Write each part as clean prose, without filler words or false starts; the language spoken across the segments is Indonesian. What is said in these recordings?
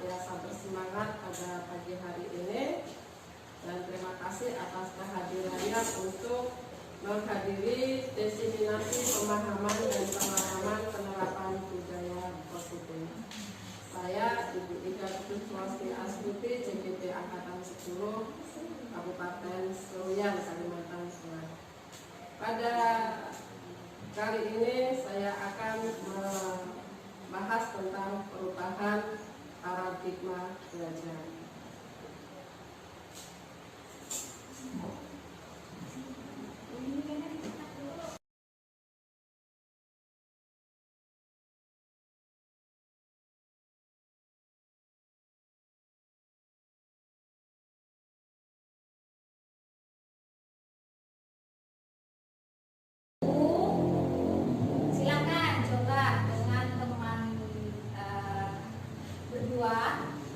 senantiasa bersemangat pada pagi hari ini, dan terima kasih atas kehadirannya untuk menghadiri diseminasi pemahaman dan pengalaman penerapan budaya positif. Saya Ibu Ida Kuswasti Astuti, CGP Angkatan 10, Kabupaten Seruyan, Kalimantan Selatan. Pada kali ini saya akan membahas tentang perubahan paradigma belajar.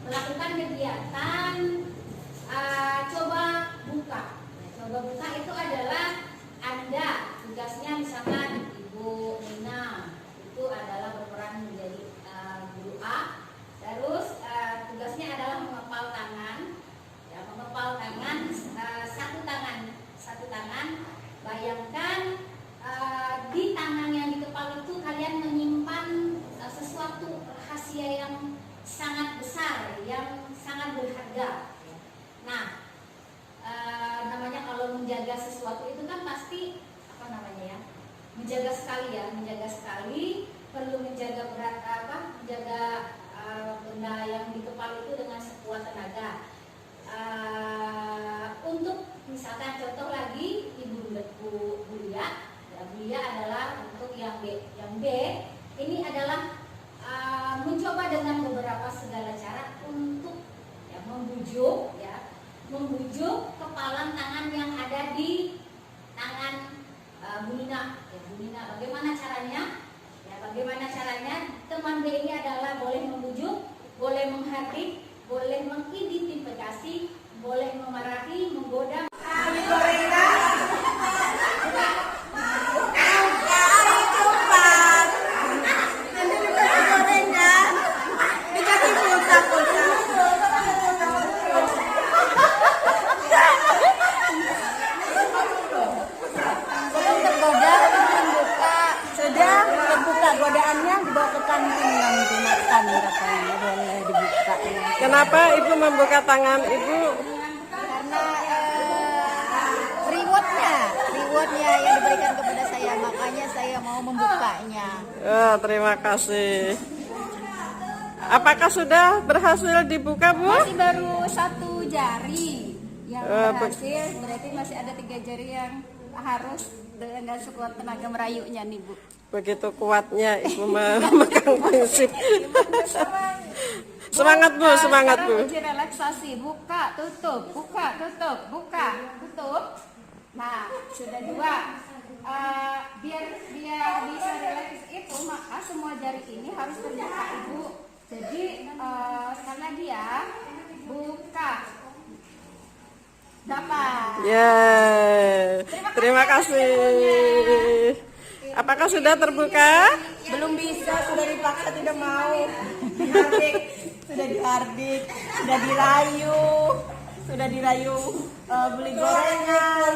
Melakukan kegiatan coba buka. Coba buka itu adalah Anda tugasnya, misalkan Ibu Nina itu adalah berperan menjadi guru A. Terus tugasnya adalah mengepal tangan, ya, mengepal tangan satu tangan. Bayangkan di tangan yang dikepal itu kalian menyimpan sesuatu rahasia yang sangat besar, yang sangat berharga. Nah, namanya kalau menjaga sesuatu itu kan pasti menjaga sekali, perlu menjaga menjaga benda yang dikepal itu dengan sekuat tenaga. Untuk misalkan contoh lagi Ibu Bulia, Bulia adalah untuk yang B. Yang B ini adalah mencoba dengan beberapa segala cara untuk membujuk kepalan tangan yang ada di tangan Bu Nina. Bu Nina, bagaimana caranya? Bagaimana caranya? Teman B ini adalah boleh membujuk, boleh menghardik, boleh mengidentifikasi, boleh memarahi, menggoda. Godaannya dibawa ke kantin nanti makan katanya boleh dibuka. Kenapa Ibu membuka tangan Ibu? Karena rewardnya yang diberikan kepada saya, makanya saya mau membukanya. Terima kasih. Apakah sudah berhasil dibuka, Bu? Masih baru 1 jari yang berhasil, berarti masih ada 3 jari yang harus dengan sekuat tenaga merayunya nih, Bu. Begitu kuatnya Ibu memegang prinsip. Semangat Bu, semangat Bu. Uji relaksasi, buka, tutup, buka, tutup, buka, tutup. Nah, sudah 2. Biar bisa relaks itu, maka semua jari ini harus terbuka, Ibu. Jadi karena dia buka, dapat. Terima kasih. Apakah sudah terbuka? Belum bisa, sudah dipaksa tidak mau. Sudah dihardik, sudah dirayu beli gorengan.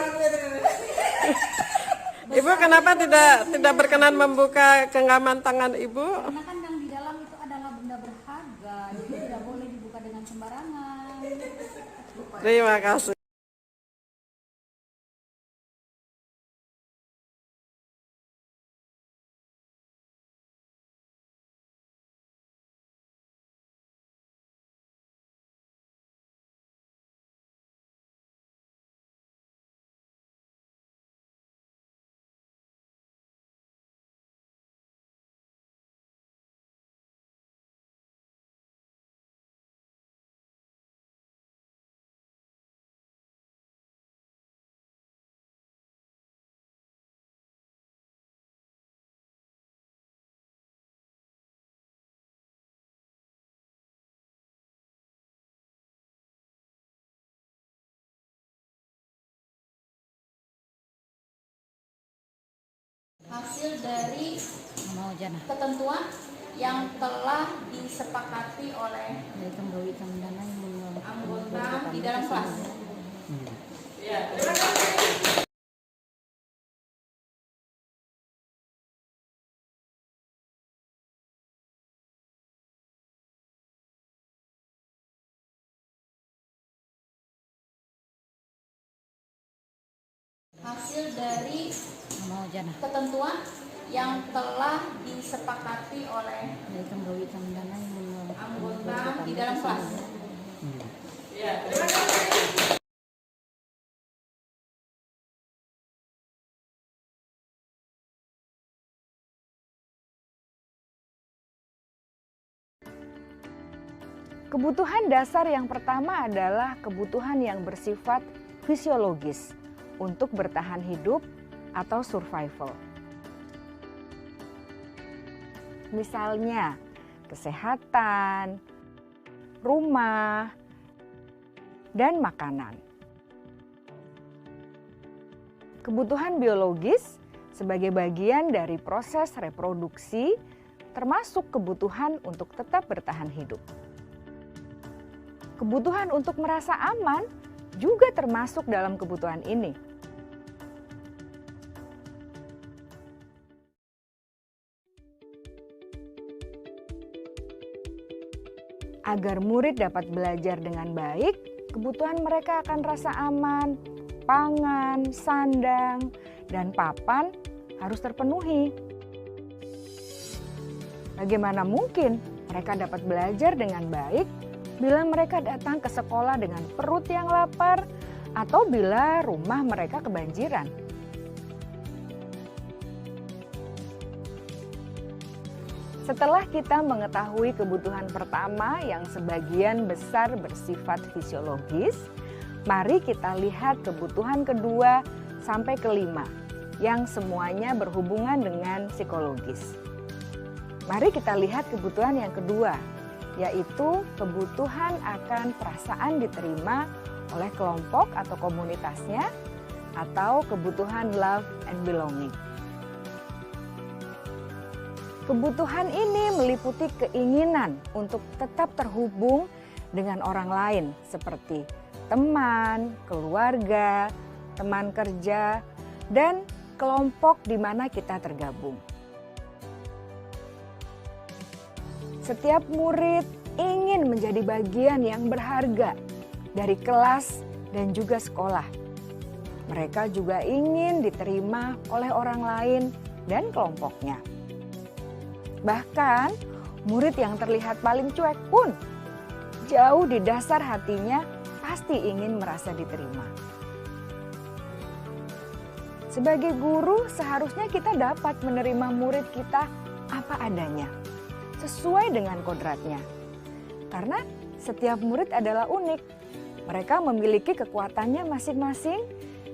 Ibu kenapa tidak berkenan membuka genggaman tangan Ibu? Karena kan yang di dalam itu adalah benda berharga, jadi tidak boleh dibuka dengan sembarangan. Terima kasih. Hasil dari ketentuan yang telah disepakati oleh anggota di dalam kelas. Hasil dari ketentuan yang telah disepakati oleh anggota di dalam kelas. Kebutuhan dasar yang pertama adalah kebutuhan yang bersifat fisiologis untuk bertahan hidup atau survival. Misalnya, kesehatan, rumah, dan makanan. Kebutuhan biologis sebagai bagian dari proses reproduksi, termasuk kebutuhan untuk tetap bertahan hidup. Kebutuhan untuk merasa aman juga termasuk dalam kebutuhan ini. Agar murid dapat belajar dengan baik, kebutuhan mereka akan rasa aman, pangan, sandang, dan papan harus terpenuhi. Bagaimana mungkin mereka dapat belajar dengan baik bila mereka datang ke sekolah dengan perut yang lapar atau bila rumah mereka kebanjiran? Setelah kita mengetahui kebutuhan pertama yang sebagian besar bersifat fisiologis, mari kita lihat kebutuhan kedua sampai kelima yang semuanya berhubungan dengan psikologis. Mari kita lihat kebutuhan yang kedua, yaitu kebutuhan akan perasaan diterima oleh kelompok atau komunitasnya, atau kebutuhan love and belonging. Kebutuhan ini meliputi keinginan untuk tetap terhubung dengan orang lain seperti teman, keluarga, teman kerja, dan kelompok di mana kita tergabung. Setiap murid ingin menjadi bagian yang berharga dari kelas dan juga sekolah. Mereka juga ingin diterima oleh orang lain dan kelompoknya. Bahkan, murid yang terlihat paling cuek pun jauh di dasar hatinya pasti ingin merasa diterima. Sebagai guru, seharusnya kita dapat menerima murid kita apa adanya, sesuai dengan kodratnya. Karena setiap murid adalah unik. Mereka memiliki kekuatannya masing-masing,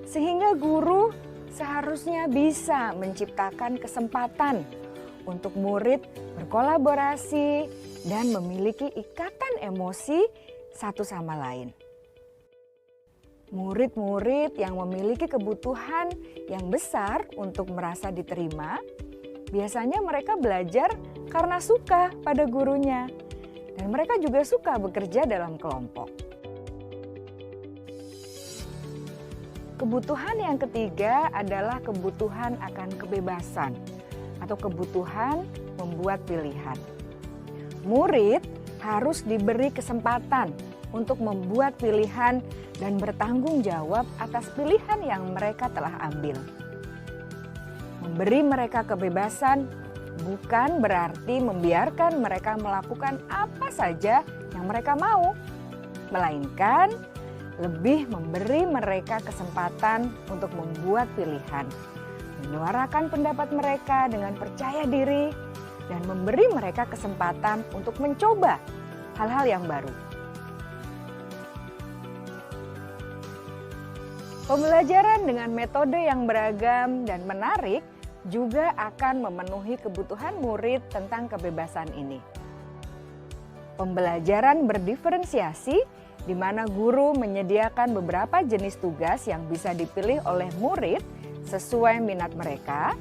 sehingga guru seharusnya bisa menciptakan kesempatan untuk murid berkolaborasi dan memiliki ikatan emosi satu sama lain. Murid-murid yang memiliki kebutuhan yang besar untuk merasa diterima, biasanya mereka belajar karena suka pada gurunya, dan mereka juga suka bekerja dalam kelompok. Kebutuhan yang ketiga adalah kebutuhan akan kebebasan atau kebutuhan membuat pilihan. Murid harus diberi kesempatan untuk membuat pilihan dan bertanggung jawab atas pilihan yang mereka telah ambil. Memberi mereka kebebasan bukan berarti membiarkan mereka melakukan apa saja yang mereka mau, melainkan lebih memberi mereka kesempatan untuk membuat pilihan, menyuarakan pendapat mereka dengan percaya diri, dan memberi mereka kesempatan untuk mencoba hal-hal yang baru. Pembelajaran dengan metode yang beragam dan menarik juga akan memenuhi kebutuhan murid tentang kebebasan ini. Pembelajaran berdiferensiasi, di mana guru menyediakan beberapa jenis tugas yang bisa dipilih oleh murid sesuai minat mereka,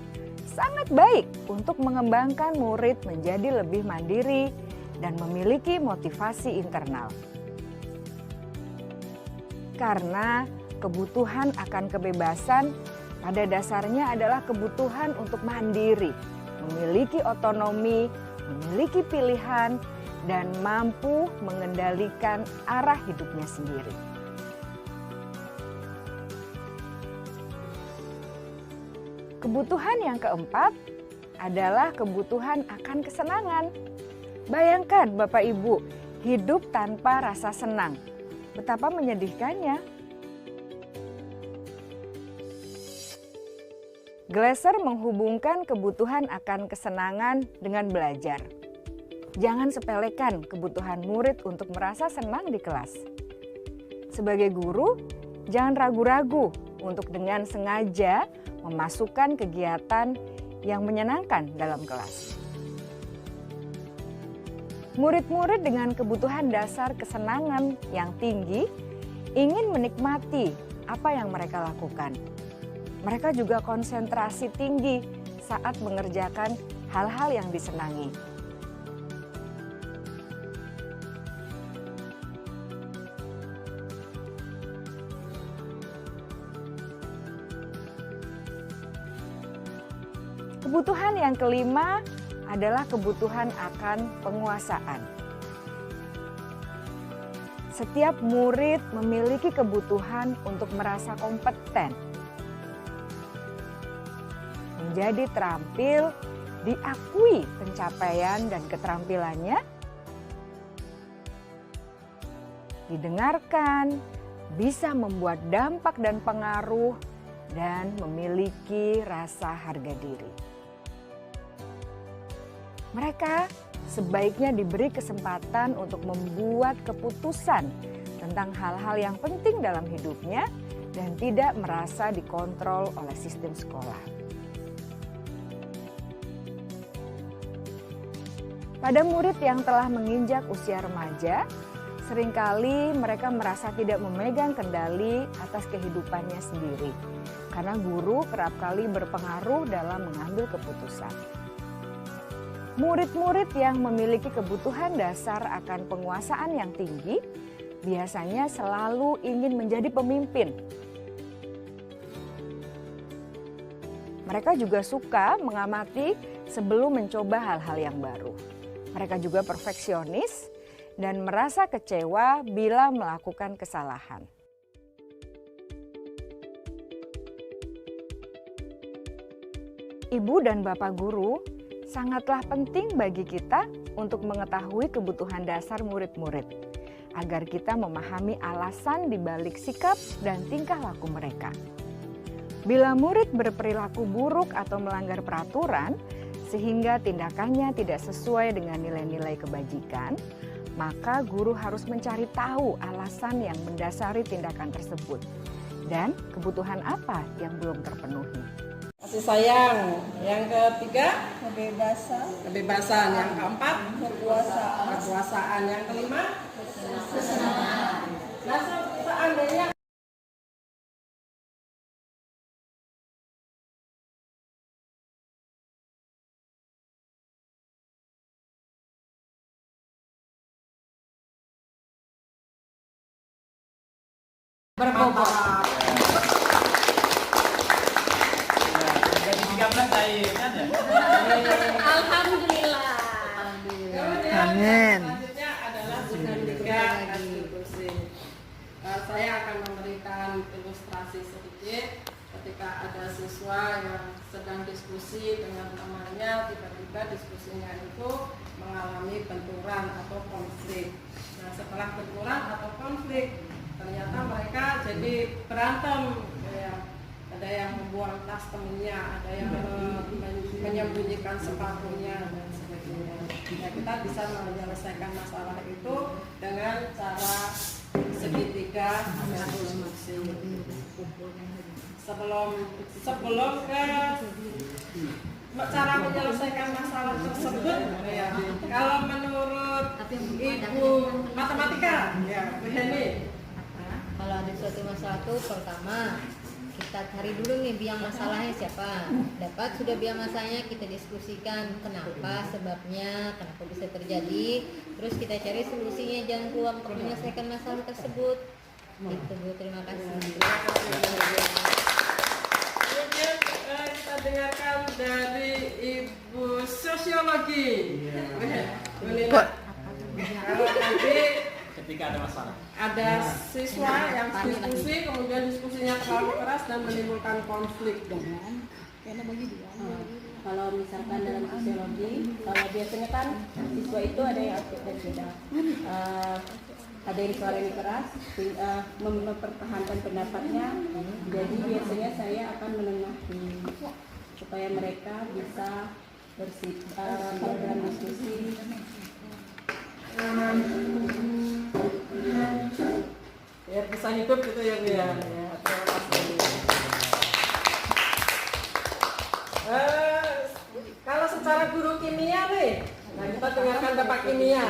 sangat baik untuk mengembangkan murid menjadi lebih mandiri dan memiliki motivasi internal. Karena kebutuhan akan kebebasan pada dasarnya adalah kebutuhan untuk mandiri, memiliki otonomi, memiliki pilihan, dan mampu mengendalikan arah hidupnya sendiri. Kebutuhan yang keempat adalah kebutuhan akan kesenangan. Bayangkan Bapak Ibu, hidup tanpa rasa senang. Betapa menyedihkannya. Glasser menghubungkan kebutuhan akan kesenangan dengan belajar. Jangan sepelekan kebutuhan murid untuk merasa senang di kelas. Sebagai guru, jangan ragu-ragu untuk dengan sengaja memasukkan kegiatan yang menyenangkan dalam kelas. Murid-murid dengan kebutuhan dasar kesenangan yang tinggi ingin menikmati apa yang mereka lakukan. Mereka juga konsentrasi tinggi saat mengerjakan hal-hal yang disenangi. Kebutuhan yang kelima adalah kebutuhan akan penguasaan. Setiap murid memiliki kebutuhan untuk merasa kompeten, menjadi terampil, diakui pencapaian dan keterampilannya, didengarkan, bisa membuat dampak dan pengaruh, dan memiliki rasa harga diri. Mereka sebaiknya diberi kesempatan untuk membuat keputusan tentang hal-hal yang penting dalam hidupnya dan tidak merasa dikontrol oleh sistem sekolah. Pada murid yang telah menginjak usia remaja, seringkali mereka merasa tidak memegang kendali atas kehidupannya sendiri, karena guru kerap kali berpengaruh dalam mengambil keputusan. Murid-murid yang memiliki kebutuhan dasar akan penguasaan yang tinggi biasanya selalu ingin menjadi pemimpin. Mereka juga suka mengamati sebelum mencoba hal-hal yang baru. Mereka juga perfeksionis dan merasa kecewa bila melakukan kesalahan. Ibu dan Bapak guru sangatlah penting bagi kita untuk mengetahui kebutuhan dasar murid-murid, agar kita memahami alasan di balik sikap dan tingkah laku mereka. Bila murid berperilaku buruk atau melanggar peraturan, sehingga tindakannya tidak sesuai dengan nilai-nilai kebajikan, maka guru harus mencari tahu alasan yang mendasari tindakan tersebut dan kebutuhan apa yang belum terpenuhi. Kasih sayang. Yang ketiga, Kebebasan. Yang keempat, kekuasaan. Yang kelima, kesenangan. Nah, seandainya berbobot. Jadi 13 tadi kan ya? Alhamdulillah. Amin. Selanjutnya adalah sudah 3 diskusi. Saya akan memberikan ilustrasi sedikit ketika ada siswa yang sedang diskusi dengan temannya, tiba-tiba diskusinya itu mengalami benturan atau konflik. Nah, setelah benturan atau konflik, ternyata mereka jadi berantem, ya. Ada yang membuang tas temennya, ada yang menyembunyikan sepatunya dan sebagainya. Nah, kita bisa menyelesaikan masalah itu dengan cara segitiga diskusi. Sebelum ke cara menyelesaikan masalah tersebut, ya, kalau menurut Ibu Matematika, ya, Bu Heni, Kalau ada suatu masalah itu pertama kita cari dulu nih biang masalahnya siapa. Dapat sudah biang masalahnya, kita diskusikan kenapa, sebabnya, kenapa bisa terjadi. Terus kita cari solusinya, jalan keluar untuk menyelesaikan masalah tersebut. Gitu Bu, terima kasih. Kemudian kita dengarkan dari Ibu Sosiologi. Kalau nanti Ketika ada masalah. ada siswa yang diskusi, kemudian diskusinya terlalu keras dan menimbulkan konflik. Kalau misalkan dalam sosiologi, kalau biasanya kan siswa itu ada yang aktif dan tidak. Ada yang suaranya keras, mempertahankan pendapatnya. Jadi biasanya saya akan menengahi supaya mereka bisa dalam diskusi. Biar bisa hidup gitu ya Bu ya. Terima kasih. Kalau secara guru kimia nih, nah kita dengarkan Bapak kimia.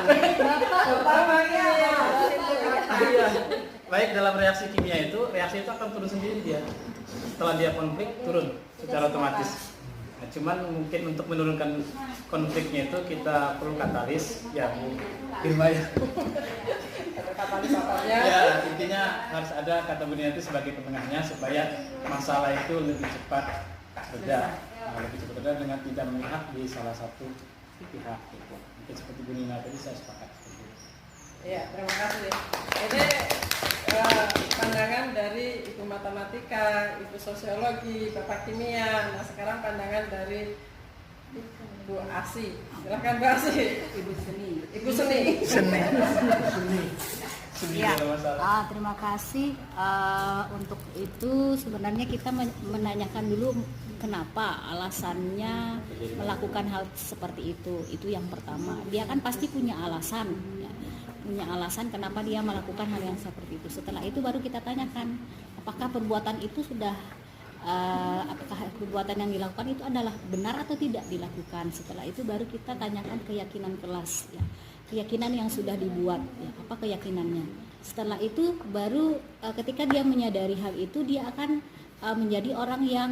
Bapak kimia. Iya. Baik, dalam reaksi kimia itu, reaksi itu akan turun sendiri dia. Setelah dia konflik, turun secara otomatis. Nah, cuman mungkin untuk menurunkan konfliknya itu kita perlu katalis, ya Bu Irma ya. Katalisatornya. Ya, intinya harus ada kata bunian itu sebagai penengahnya supaya masalah itu lebih cepat reda. Nah, lebih cepat reda dengan tidak memihak di salah satu pihak. Gitu. Mungkin seperti Bu Nina tadi saya sepakat. Iya, terima kasih. Ini pandangan dari Ibu Matematika, Ibu Sosiologi, Bapak Kimia. Nah, sekarang pandangan dari Bu Asi. Silakan Bu Asi. Ibu Seni. Ibu Seni. Ya, terima kasih. Untuk itu sebenarnya kita menanyakan dulu kenapa alasannya melakukan hal seperti itu. Itu yang pertama. Dia kan pasti punya alasan, ya. Punya alasan kenapa dia melakukan hal yang seperti itu. Setelah itu baru kita tanyakan apakah perbuatan itu sudah apakah perbuatan yang dilakukan itu adalah benar atau tidak dilakukan. Setelah itu baru kita tanyakan keyakinan kelas, ya. Keyakinan yang sudah dibuat, ya, apa keyakinannya. Setelah itu baru ketika dia menyadari hal itu, dia akan menjadi orang yang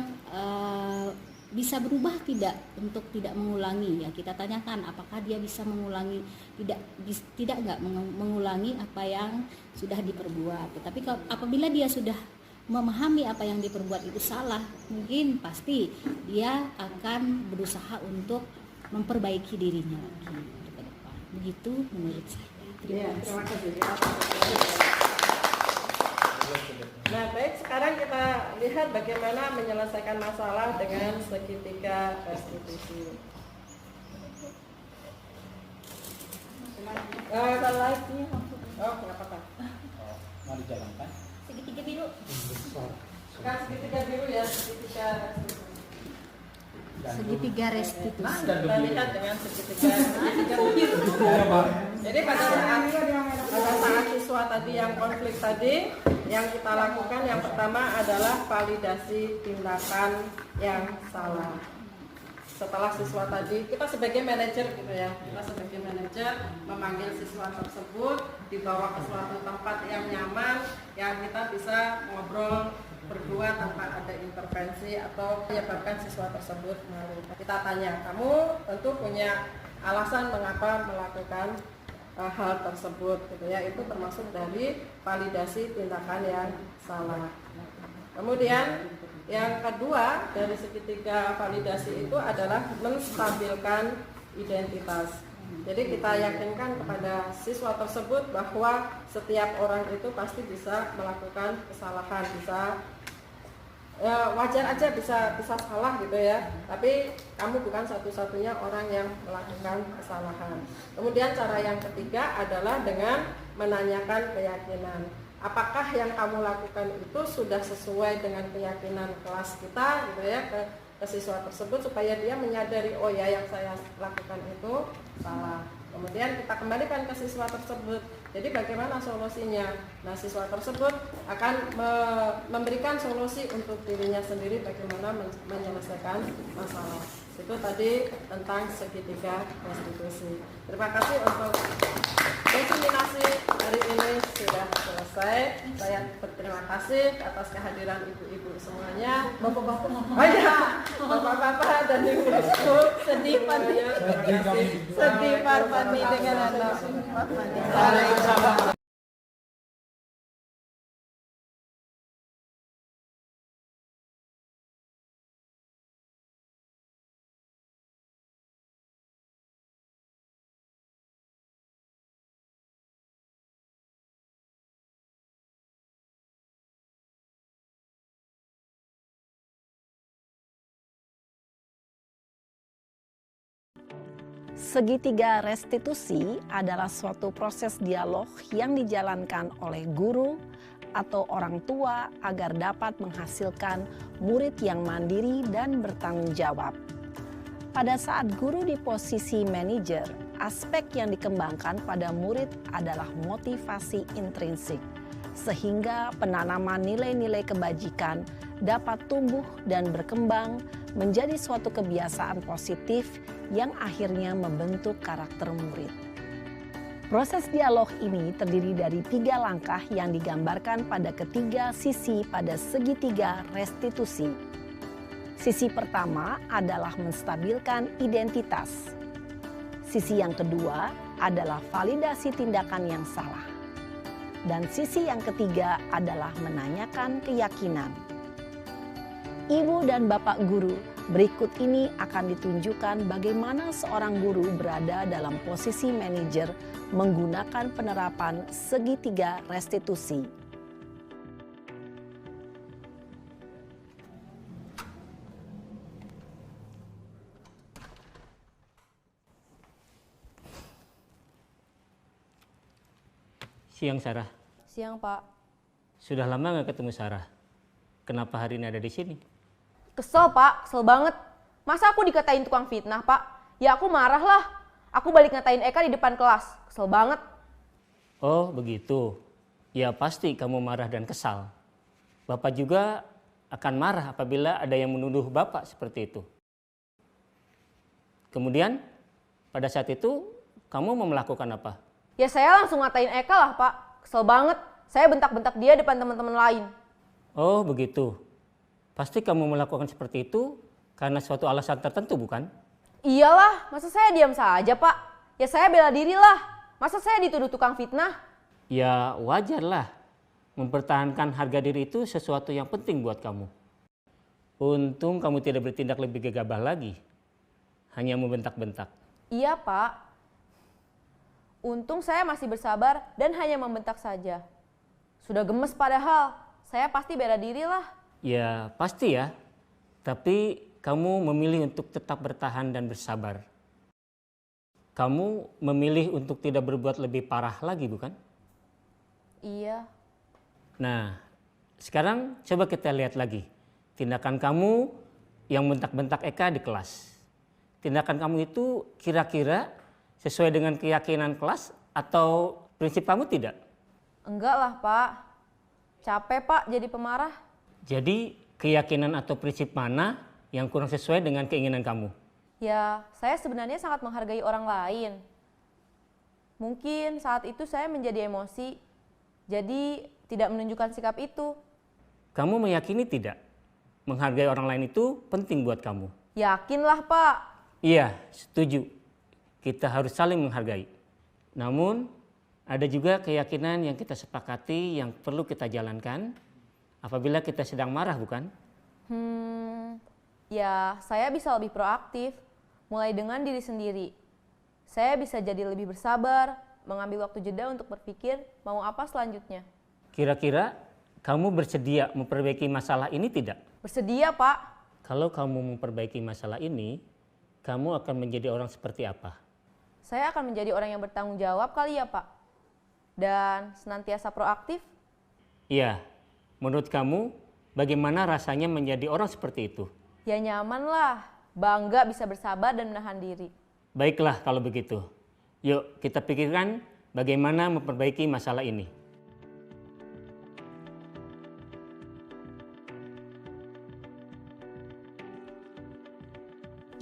bisa berubah tidak untuk tidak mengulangi, ya. Kita tanyakan apakah dia bisa mengulangi, tidak nggak mengulangi apa yang sudah diperbuat. Tetapi apabila dia sudah memahami apa yang diperbuat itu salah, mungkin pasti dia akan berusaha untuk memperbaiki dirinya lagi ke depan. Begitu menurut saya. Terima kasih. Nah, baik, sekarang kita lihat bagaimana menyelesaikan masalah dengan segitiga restitusi. Lagi, kenapa Pak? Mau dijalankan? Segitiga biru. Kan segitiga biru ya, segitiga restitusi. Segitiga restitusi. Kita lihat dengan segitiga biru. Jadi pada saat siswa tadi yang konflik tadi, yang kita lakukan yang pertama adalah validasi tindakan yang salah. Setelah siswa tadi, kita sebagai manajer gitu ya, kita sebagai manajer memanggil siswa tersebut, dibawa ke suatu tempat yang nyaman, yang kita bisa ngobrol berdua tanpa ada intervensi atau menyebabkan siswa tersebut malu. Kita tanya, kamu tentu punya alasan mengapa melakukan hal tersebut gitu ya, itu termasuk dari validasi tindakan yang salah. Kemudian yang kedua dari segitiga validasi itu adalah menstabilkan identitas. Jadi kita yakinkan kepada siswa tersebut bahwa setiap orang itu pasti bisa melakukan kesalahan, bisa wajar aja bisa salah gitu ya, tapi kamu bukan satu-satunya orang yang melakukan kesalahan. Kemudian cara yang ketiga adalah dengan menanyakan keyakinan. Apakah yang kamu lakukan itu sudah sesuai dengan keyakinan kelas kita gitu ya, ke siswa tersebut supaya dia menyadari, oh ya yang saya lakukan itu salah. Kemudian kita kembalikan ke siswa tersebut. Jadi bagaimana solusinya? Nah, siswa tersebut akan memberikan solusi untuk dirinya sendiri bagaimana menyelesaikan masalah. Itu tadi tentang segitiga restitusi. Terima kasih untuk konsultasi hari ini sudah selesai. selesai. Saya berterima kasih atas kehadiran ibu-ibu semuanya. Bapak-bapak Oh ya, bapak-bapak dan ibu-ibu. Sedih Pati. Sedih Pak Pati dengan anak Pak Pati. Segitiga restitusi adalah suatu proses dialog yang dijalankan oleh guru atau orang tua agar dapat menghasilkan murid yang mandiri dan bertanggung jawab. Pada saat guru di posisi manajer, aspek yang dikembangkan pada murid adalah motivasi intrinsik, sehingga penanaman nilai-nilai kebajikan dapat tumbuh dan berkembang menjadi suatu kebiasaan positif yang akhirnya membentuk karakter murid. Proses dialog ini terdiri dari 3 langkah yang digambarkan pada ketiga sisi pada segitiga restitusi. Sisi pertama adalah menstabilkan identitas. Sisi yang kedua adalah validasi tindakan yang salah. Dan sisi yang ketiga adalah menanyakan keyakinan. Ibu dan Bapak guru, berikut ini akan ditunjukkan bagaimana seorang guru berada dalam posisi manajer menggunakan penerapan segitiga restitusi. Siang Sarah. Siang Pak. Sudah lama nggak ketemu Sarah. Kenapa hari ini ada di sini? Kesel Pak, kesel banget. Masa aku dikatain tukang fitnah Pak? Ya aku marah lah. Aku balik ngatain Eka di depan kelas. Kesel banget. Oh begitu. Ya pasti kamu marah dan kesal. Bapak juga akan marah apabila ada yang menuduh Bapak seperti itu. Kemudian pada saat itu kamu mau melakukan apa? Ya saya langsung ngatain Eka lah Pak. Kesel banget. Saya bentak-bentak dia depan teman-teman lain. Oh begitu. Pasti kamu melakukan seperti itu karena suatu alasan tertentu bukan? Iyalah, masa saya diam saja Pak? Ya saya bela diri lah. Masa saya dituduh tukang fitnah? Ya wajarlah. Mempertahankan harga diri itu sesuatu yang penting buat kamu. Untung kamu tidak bertindak lebih gegabah lagi. Hanya membentak-bentak. Iya Pak. Untung saya masih bersabar dan hanya membentak saja. Sudah gemes padahal. Saya pasti bela diri lah. Ya pasti ya. Tapi kamu memilih untuk tetap bertahan dan bersabar. Kamu memilih untuk tidak berbuat lebih parah lagi bukan? Iya. Nah, sekarang coba kita lihat lagi. Tindakan kamu yang bentak-bentak Eka di kelas. Tindakan kamu itu kira-kira sesuai dengan keyakinan kelas atau prinsip kamu tidak? Enggak lah Pak. Capek Pak jadi pemarah. Jadi keyakinan atau prinsip mana yang kurang sesuai dengan keinginan kamu? Ya, saya sebenarnya sangat menghargai orang lain. Mungkin saat itu saya menjadi emosi, jadi tidak menunjukkan sikap itu. Kamu meyakini tidak? Menghargai orang lain itu penting buat kamu. Yakinlah Pak. Iya, setuju. Kita harus saling menghargai. Namun, ada juga keyakinan yang kita sepakati yang perlu kita jalankan apabila kita sedang marah, bukan? Ya saya bisa lebih proaktif, mulai dengan diri sendiri. Saya bisa jadi lebih bersabar, mengambil waktu jeda untuk berpikir mau apa selanjutnya. Kira-kira kamu bersedia memperbaiki masalah ini tidak? Bersedia Pak. Kalau kamu memperbaiki masalah ini, kamu akan menjadi orang seperti apa? Saya akan menjadi orang yang bertanggung jawab kali ya Pak. Dan senantiasa proaktif. Iya, menurut kamu bagaimana rasanya menjadi orang seperti itu? Ya nyaman lah, bangga bisa bersabar dan menahan diri. Baiklah kalau begitu. Yuk kita pikirkan bagaimana memperbaiki masalah ini.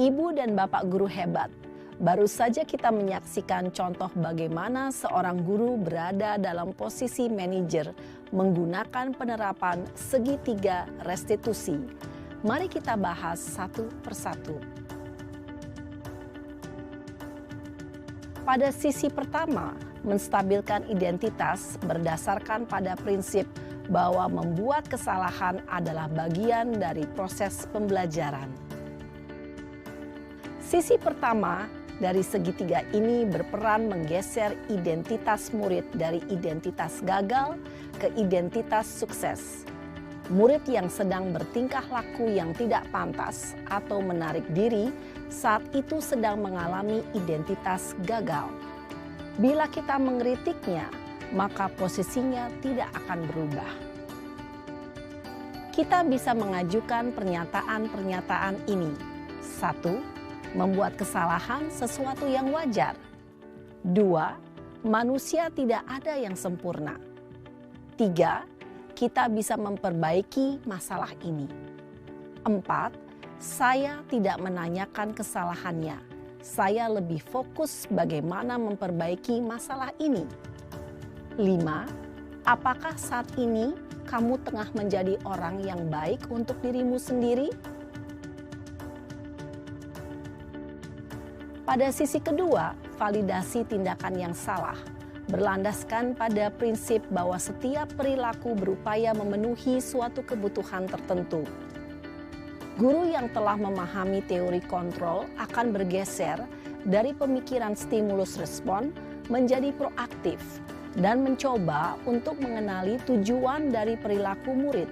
Ibu dan Bapak guru hebat, Baru saja kita menyaksikan contoh bagaimana seorang guru berada dalam posisi manajer menggunakan penerapan segitiga restitusi. Mari kita bahas satu persatu. Pada sisi pertama, menstabilkan identitas berdasarkan pada prinsip bahwa membuat kesalahan adalah bagian dari proses pembelajaran. Sisi pertama dari segitiga ini berperan menggeser identitas murid dari identitas gagal ke identitas sukses. Murid yang sedang bertingkah laku yang tidak pantas atau menarik diri saat itu sedang mengalami identitas gagal. Bila kita mengkritiknya, maka posisinya tidak akan berubah. Kita bisa mengajukan pernyataan-pernyataan ini. 1. Membuat kesalahan sesuatu yang wajar. 2. Manusia tidak ada yang sempurna. 3. Kita bisa memperbaiki masalah ini. 4. Saya tidak menanyakan kesalahannya. Saya lebih fokus bagaimana memperbaiki masalah ini. 5. Apakah saat ini kamu tengah menjadi orang yang baik untuk dirimu sendiri? Pada sisi kedua, validasi tindakan yang salah berlandaskan pada prinsip bahwa setiap perilaku berupaya memenuhi suatu kebutuhan tertentu. Guru yang telah memahami teori kontrol akan bergeser dari pemikiran stimulus respon menjadi proaktif dan mencoba untuk mengenali tujuan dari perilaku murid.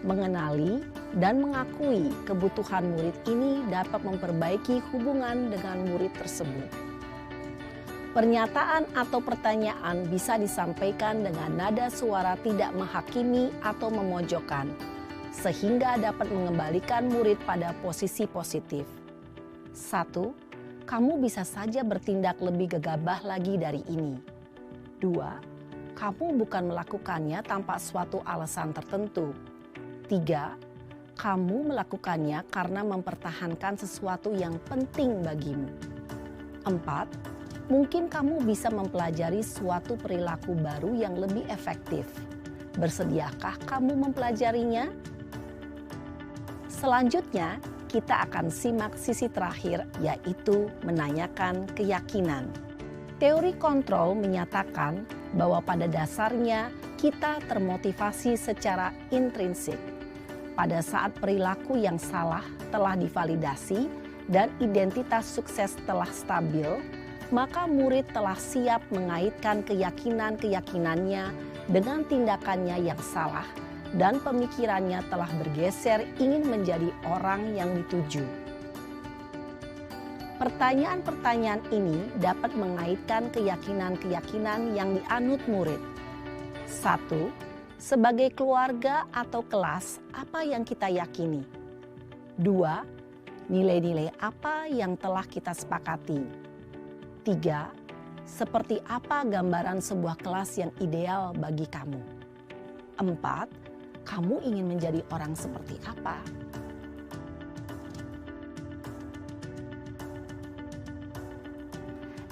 Mengenali dan mengakui kebutuhan murid ini dapat memperbaiki hubungan dengan murid tersebut. Pernyataan atau pertanyaan bisa disampaikan dengan nada suara tidak menghakimi atau memojokkan, sehingga dapat mengembalikan murid pada posisi positif. 1. Kamu bisa saja bertindak lebih gegabah lagi dari ini. 2. Kamu bukan melakukannya tanpa suatu alasan tertentu. 3. Kamu melakukannya karena mempertahankan sesuatu yang penting bagimu. 4. Mungkin kamu bisa mempelajari suatu perilaku baru yang lebih efektif. Bersediakah kamu mempelajarinya? Selanjutnya, kita akan simak sisi terakhir, yaitu menanyakan keyakinan. Teori kontrol menyatakan bahwa pada dasarnya kita termotivasi secara intrinsik. Pada saat perilaku yang salah telah divalidasi dan identitas sukses telah stabil, maka murid telah siap mengaitkan keyakinan-keyakinannya dengan tindakannya yang salah dan pemikirannya telah bergeser ingin menjadi orang yang dituju. Pertanyaan-pertanyaan ini dapat mengaitkan keyakinan-keyakinan yang dianut murid. 1. Sebagai keluarga atau kelas, apa yang kita yakini? 2. Nilai-nilai apa yang telah kita sepakati? 3. Seperti apa gambaran sebuah kelas yang ideal bagi kamu? 4. Kamu ingin menjadi orang seperti apa?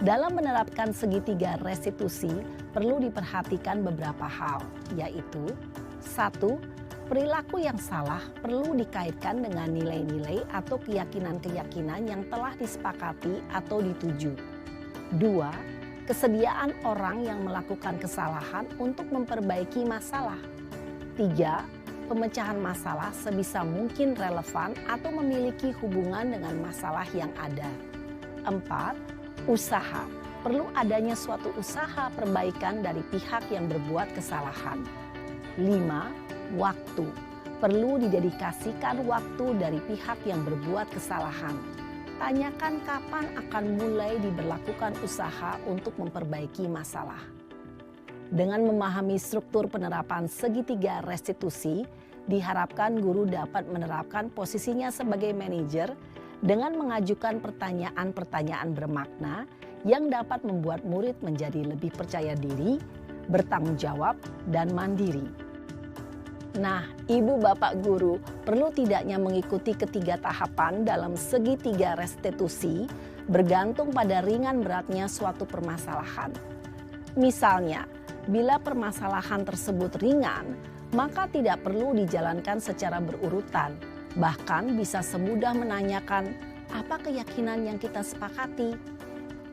Dalam menerapkan segitiga restitusi, perlu diperhatikan beberapa hal, yaitu 1. Perilaku yang salah perlu dikaitkan dengan nilai-nilai atau keyakinan-keyakinan yang telah disepakati atau dituju. 2. Kesediaan orang yang melakukan kesalahan untuk memperbaiki masalah. 3. Pemecahan masalah sebisa mungkin relevan atau memiliki hubungan dengan masalah yang ada. 4. Usaha. Perlu adanya suatu usaha perbaikan dari pihak yang berbuat kesalahan. 5. Waktu. Perlu didedikasikan waktu dari pihak yang berbuat kesalahan. Tanyakan kapan akan mulai diberlakukan usaha untuk memperbaiki masalah. Dengan memahami struktur penerapan segitiga restitusi, diharapkan guru dapat menerapkan posisinya sebagai manajer dengan mengajukan pertanyaan-pertanyaan bermakna yang dapat membuat murid menjadi lebih percaya diri, bertanggung jawab, dan mandiri. Nah, ibu bapak guru perlu tidaknya mengikuti ketiga tahapan dalam segitiga restitusi bergantung pada ringan beratnya suatu permasalahan. Misalnya, bila permasalahan tersebut ringan, maka tidak perlu dijalankan secara berurutan. Bahkan bisa semudah menanyakan apa keyakinan yang kita sepakati.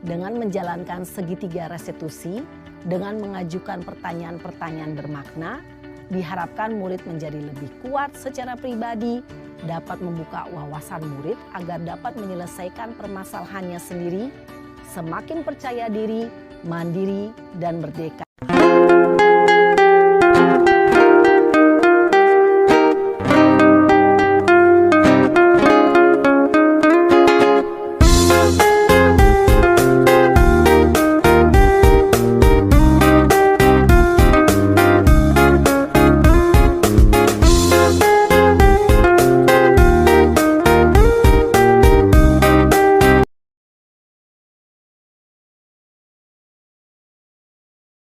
Dengan menjalankan segitiga restitusi, dengan mengajukan pertanyaan-pertanyaan bermakna, diharapkan murid menjadi lebih kuat secara pribadi, dapat membuka wawasan murid agar dapat menyelesaikan permasalahannya sendiri, semakin percaya diri, mandiri, dan merdeka.